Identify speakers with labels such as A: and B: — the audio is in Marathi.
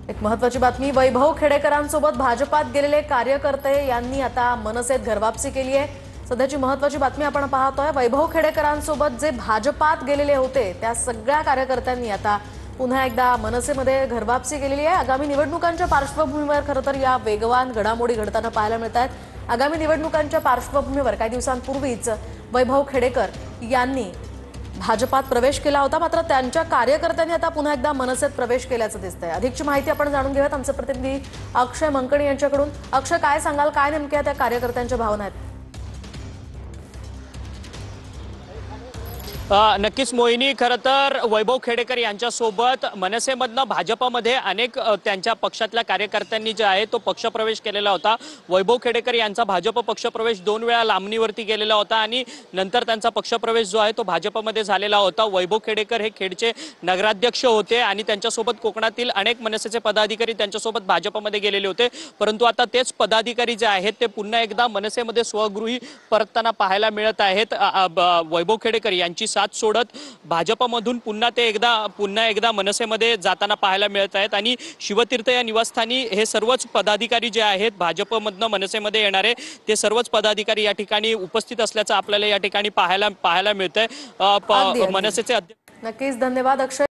A: एक महत्त्वाची बातमी, वैभव खेडेकरांसोबत भाजपात गेलेले कार्यकर्ते यांनी आता मनसेत घरवापसी केली आहे। सध्याची महत्त्वाची बातमी आपण पाहतोय, वैभव खेडेकरांसोबत जे भाजपात गेलेले होते त्या सगळ्या कार्यकर्त्यांनी आता पुन्हा एकदा मनसेमध्ये घरवापसी केलेली आहे। आगामी निवडणुकांच्या पार्श्वभूमीवर खरं तर या वेगवान घडामोडी घडताना पाहायला मिळतात। आगामी निवडणुकांच्या पार्श्वभूमीवर काही दिवसांपूर्वीच वैभव खेडेकर यांनी भाजपात प्रवेश केला होता, मात्र त्यांच्या कार्यकर्त्यांनी आता पुन्हा एकदा मनसेत प्रवेश केल्याचं दिसतंय। अधिकची माहिती आपण जाणून घेऊयात आमचे प्रतिनिधी अक्षय मंकणी यांच्याकडून। अक्षय, काय सांगाल, काय नेमक्या त्या कार्यकर्त्यांच्या भावना आहेत?
B: नक्कीच मोहिनी, खरं तर वैभव खेडेकर यांच्यासोबत मनसेमधनं भाजपमध्ये अनेक त्यांच्या पक्षातल्या कार्यकर्त्यांनी जे आहे तो पक्षप्रवेश केलेला होता। वैभव खेडेकर यांचा भाजप पक्षप्रवेश 2 वेळा लांबणीवरती गेलेला होता आणि नंतर त्यांचा पक्षप्रवेश जो आहे तो भाजपमध्ये झालेला होता। वैभव खेडेकर हे खेडचे नगराध्यक्ष होते आणि त्यांच्यासोबत कोकणातील अनेक मनसेचे पदाधिकारी त्यांच्यासोबत भाजपमध्ये गेलेले होते, परंतु आता तेच पदाधिकारी जे आहेत ते पुन्हा एकदा मनसेमध्ये स्वगृही परतताना पाहायला मिळत आहेत। वैभव खेडेकर यांची साथ सोडत भाजपमधून पुन्हा एकदा मनसेमध्ये जाताना पाहायला मिळत आहेत आणि शिवतीर्थ या निवासस्थानी हे सर्वच पदाधिकारी जे आहेत भाजपमधनं मनसेमध्ये येणारे ते सर्वच पदाधिकारी या ठिकाणी उपस्थित असल्याचं आपल्याला या ठिकाणी पाहायला मिळतंय। मनसेचे अध्यक्ष
A: नक्कीच, धन्यवाद अक्षय।